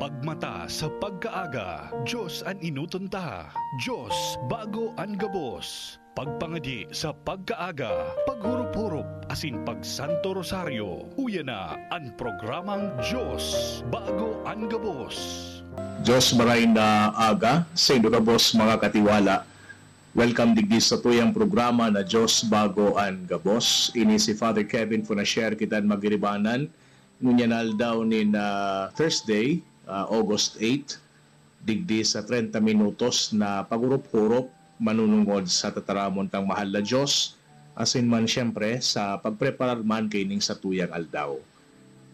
Pagmata sa pagkaaga, Diyos an inutunta, Diyos bago an gabos. Pagpangadi sa pagkaaga, paghurup-hurup asin pagsanto rosaryo, uya na ang programang Diyos bago ang gabos. Diyos maray na aga, sa inyo gabos mga katiwala. Welcome digdi sa tuyang programa na Diyos bago ang gabos. Ini si Father Kevin po na share kitan magiribanan. Ngunyanal daw ni Thursday, August 8, digdi sa 30 minutos na pagurup-hurup manunungod sa tataramon kang mahal na Diyos, asin man siyempre sa pagpreparar man kining sa tuyang aldaw.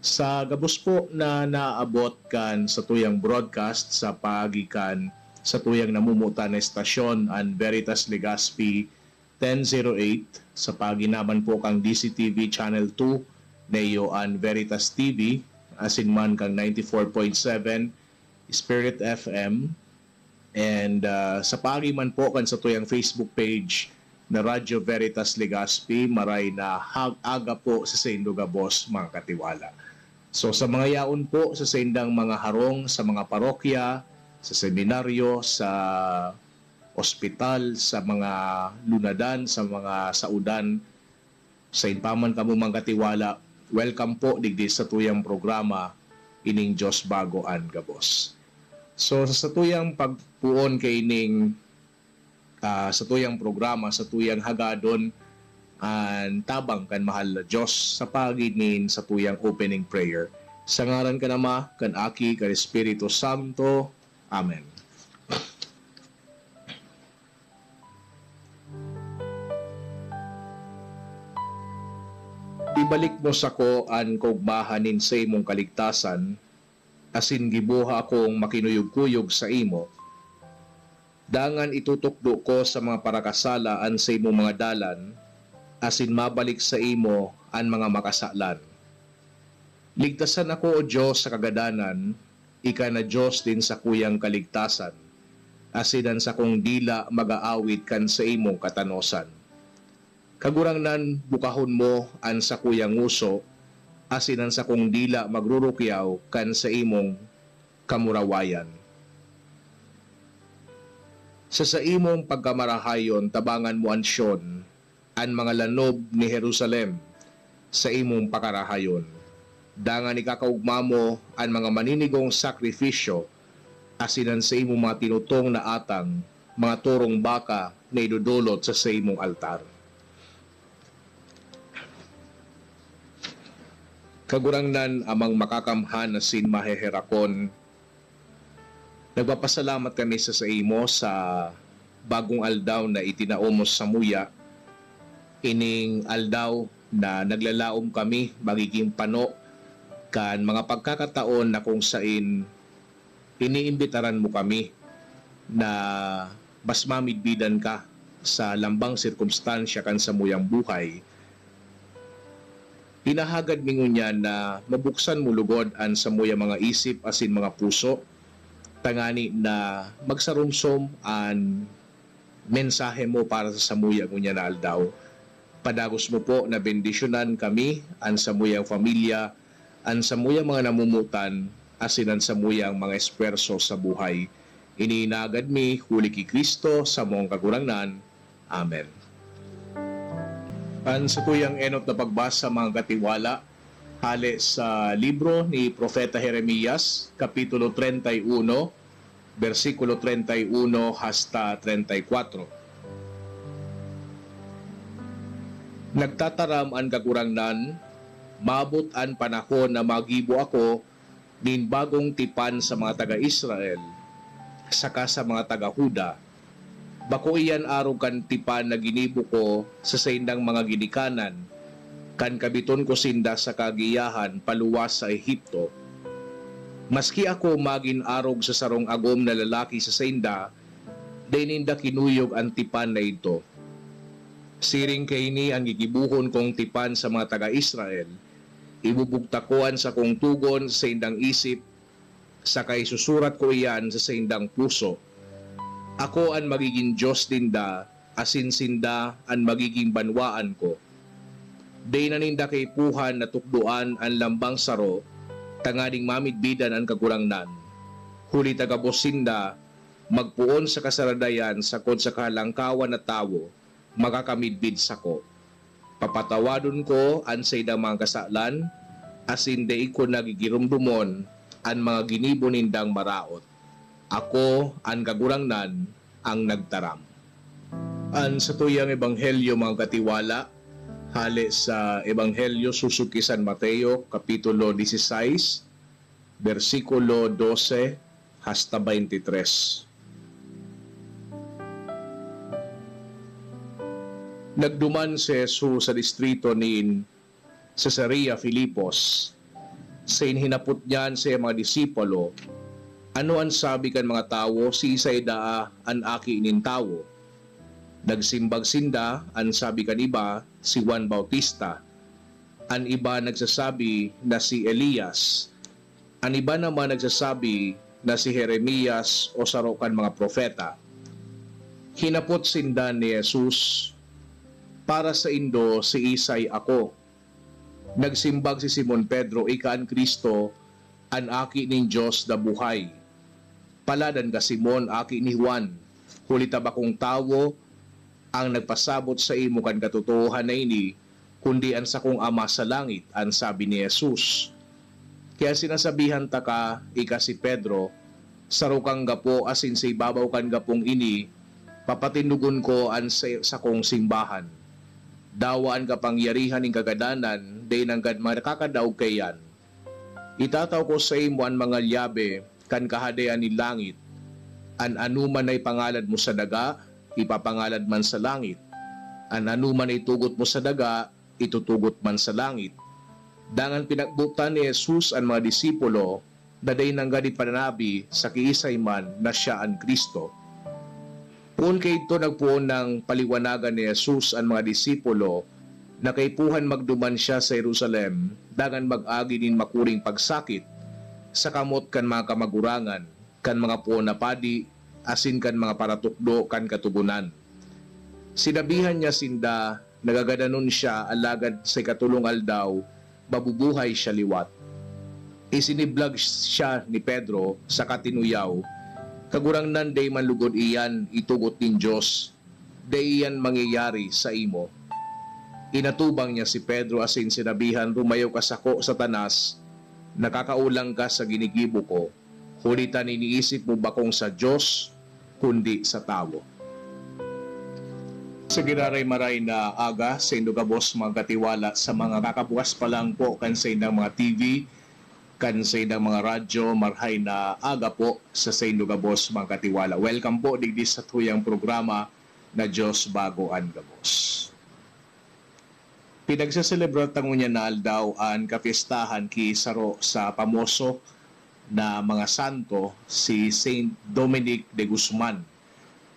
Sa gabos po na naabot kan sa tuyang broadcast sa pagikan sa tuyang namumuta na estasyon ang Veritas Legazpi 1008 sa paginaman po kang DCTV Channel 2 Neo an Veritas TV asin man kang 94.7 Spirit FM and sa pagiman po kan sa tuyang Facebook page na Radyo Veritas Legazpi maray na aga po sa Sendo Gabos mga katiwala. So sa mga yaon po sa sendang mga harong sa mga parokya, sa seminaryo, sa ospital, sa mga lunadan, sa mga saudan, sa inpaman kamo mga katiwala, welcome po digdi sa tuyang programa ining Diyos bago an gabos. So sa tuyang pagpuon kay ining sa tuyang programa, sa tuyang hagadon ang tabang kan mahal na Diyos sa paginin sa tuyang opening prayer. Sa ngaran ka nama, kan Aki, kan Espiritu Santo. Amen. Ibalik mo sa ko an kugmahanin sa imong kaligtasan, asin gibuha akong makinuyog-kuyog sa imo. Dangan itutukdo ko sa mga parakasalaan sa imong mga dalan, asin mabalik sa imo an mga makasalan. Ligtasan ako o Diyos sa kagadanan, ika na Diyos din sa kuyang kaligtasan, asinan sa kong dila mag-aawit kan sa imong katanosan. Kagurangnan bukahon mo an sa kuyang nguso, asinan sa kong dila magrurukyaw kan sa imong kamurawayan. Sa imong pagkamarahayon tabangan mo ansyon, an mga lanob ni Jerusalem sa imong pakarahayon. Dangan ikakaugma mo ang mga maninigong sakripisyo, asinan sa imong mga tinutong na atang, mga turong baka na idudulot sa imong altar. Kagurangnan amang makakamhan na sin maheherakon. Nagpapasalamat kami sa imo sa bagong aldaw na itinaomos sa muya. Ining aldaw na naglalaom kami magiging pano kan mga pagkakataon na kung sain iniimbitaran mo kami na mas mamidbidan ka sa lambang sirkumstansya kan sa muyang buhay. Hinahagad mingon yan na mabuksan mo lugod an sa muyang mga isip asin mga puso, tangani na magsarumsom an mensahe mo para sa samuyang ngunya na aldaw. Padagos mo po na bendisyonan kami, an samuyang pamilya, an samuyang mga namumutan, asinan samuyang mga esperso sa buhay. Ininagad mi, huli ki Kristo, sa mong kagurangnan. Amen. An sa tuyang enot na pagbasa mga katiwala, hali sa libro ni Propeta Jeremias, Kapitulo 31, versikulo 31 hasta 34. Nagtataram ang kagurangnan, mabot ang panahon na magibo ako nin bagong tipan sa mga taga-Israel, saka sa mga taga-Huda. Bako iyan arog kan tipan na ginibo ko sa saindang mga ginikanan, kan kabiton ko sinda sa kagiyahan paluwas sa Ehipto. Maski ako magin arog sa sarong agom na lalaki sa sainda, dininda kinuyog ang tipan na ito. Siring kay ni ang gigibuhon kong tipan sa mga taga-Israel, ibubugtakuan sa kong tugon sa indang isip, sakay susurat ko iyan sa indang puso. Ako ang magiging Diyos dinda, asin sinda ang magiging banwaan ko. Day naninda kay puhan na tukduan ang lambang saro, tangading mamidbidan ang kagurangnan, huli tagabosinda, magpuon sa kasaradayan sakod sa kahalangkawan na tawo, makakamidbid sako. Papatawadon ko ansay da mga kasalan, asin day ko nagigirumdumon an mga ginibo nindang maraot. Ako ang kagurangnan ang nagtaram. An sa tuyang ebanghelyo mga katiwala, hali sa ebanghelyo susuki San Mateo kapitulo 16, versikulo 12 hasta 23. Nagduman si Jesus sa distrito ni Cesarea Filipos. Sa hinapot niyan sa mga disipulo, ano ang sabi kan mga tawo, si isay daa an aki inin tawo. Nagsimbag sinda, an sabi kan iba, si Juan Bautista. An iba nagsasabi na si Elias. An iba naman nagsasabi na si Jeremias o sarokan mga propeta. Hinapot sinda ni Jesus, para sa indo si isay ako. Nagsimbag si Simon Pedro, ika an Kristo, an aki ning Diyos da buhay. Paladan ka Simon, aki ni Juan, huli tabakong tawo, ang nagpasabot sa imo kan katotohanan na ini, kundi ang sakong ama sa langit, ang sabi ni Jesus. Kaya sinasabihan ta ka, ika si Pedro, sarukang gapo asin sa ibabaw kan gapong ini, papatinugon ko ang sakong simbahan. Dawaan kapangyarihan ng kagadanan, day nang gad makakadaog kayan. Itataw ko sa imo ang mga liyabe, kan kahadayan ni langit, an anuman ay pangalad mo sa daga, ipapangalad man sa langit, an anuman ay tugot mo sa daga, itutugot man sa langit. Dangan pinagbutan ni Jesus ang mga disipulo, daday nang gadi pananabi sa kiisay man na siya ang Kristo. Puon kay ito nagpuon ng paliwanagan ni Jesus ang mga disipulo, na kaipuhan magduman siya sa Jerusalem, dangan mag-agi nin makuring pagsakit, sa kamot kan mga kamagurangan, kan mga puon na padi, asin kan mga paratukdo kan katubunan. Sinabihan niya sinda, nagagadanon siya alagad sa katulong aldaw, babubuhay siya liwat. Isiniblag siya ni Pedro sa katinuyaw, kagurangnan day manlugod iyan, itugot nin Diyos, day iyan mangyayari sa imo. Inatubang niya si Pedro asin sinabihan, rumayo ka sako, Satanas, nakakaulang ka sa ginigibo ko, hulitan iniisip mo ba kung sa Diyos, kundi sa tao. Sa giraray-maray na aga, sa Indogabos mga katiwala, sa mga kakabukas pa lang po, kansay ng mga TV, kansay ng mga radyo, marhay na aga po sa Indogabos mga katiwala. Welcome po digdi sa tuyang programa na Diyos Bago ang Gabos. Pinagsaselebrat ang unya na aldaw ang kapistahan ki saro sa pamoso na mga santo si Saint Dominic de Guzman.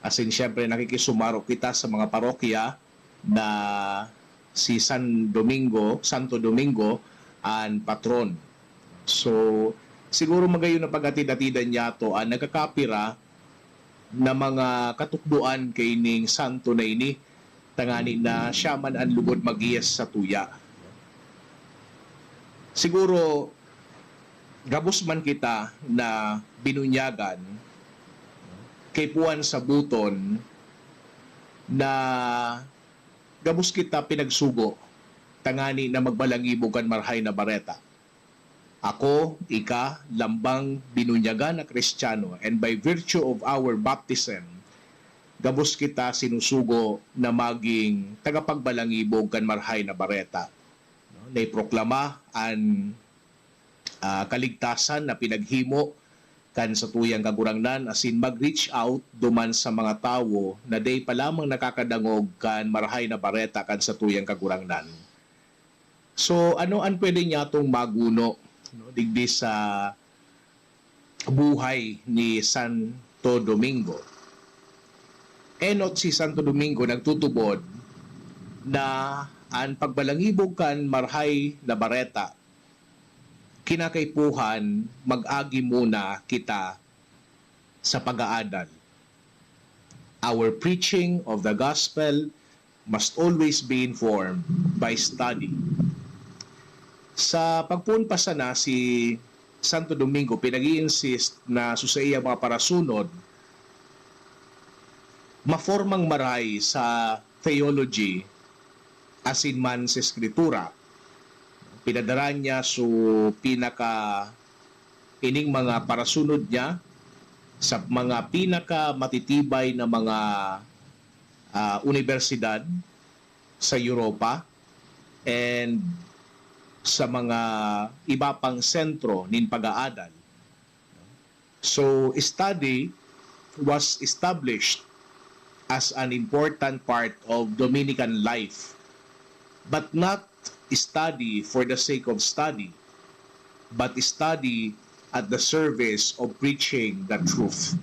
Asin syempre nakikisumaro kita sa mga parokya na si Santo Domingo ang patron. So siguro magayon na pag-atid-atidan niya to ang nagkakapira na mga katukduan kay ning santo na ini, tangani na siya man ang lugod magiyas sa tuya. Siguro, gabos man kita na binunyagan, kay puan sa buton, na gabos kita pinagsugo, tangani na magbalangibugan marhay na bareta. Ako, ika, lambang binunyagan na Kristiyano, and by virtue of our baptism, gabos kita sinusugo na maging tagapagbalangibog kan marhay na bareta. Naiproklama ang kaligtasan na pinaghimo kan sa tuyang kagurangnan, asin mag-reach out duman sa mga tawo na day pa lamang nakakadangog kan marhay na bareta kan sa tuyang kagurangnan. So ano ang pwede niya itong maguno, digdi sa buhay ni Santo Domingo? Enot si Santo Domingo nagtutubod na ang pagbalangibog kan marhay na bareta, kinakaipuhan mag-agi muna kita sa pag-aadal. Our preaching of the gospel must always be informed by study. Sa pagpunpasa na si Santo Domingo pinag-i-insist na susaya mga parasunod maformang maray sa theology asin man sa Escritura. Pinadaran niya so pinaka ining mga parasunod niya sa mga pinaka matitibay na mga universidad sa Europa and sa mga iba pang sentro nin pag-aadal. So, study was established as an important part of Dominican life, but not study for the sake of study, but study at the service of preaching the truth.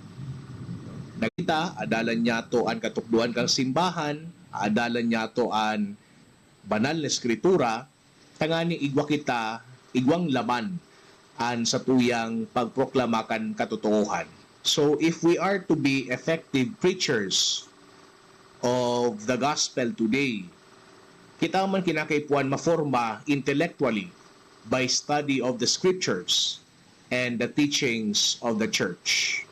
Nakita, adalan niya to ang katukduan kang simbahan, adalan niya to ang banal na escritura, tangani igwa kita, igwang laman an sa tuyang pagproklamakan katotohanan. So if we are to be effective preachers of the gospel today, kita man kinakaipuan maforma intellectually by study of the scriptures and the teachings of the church.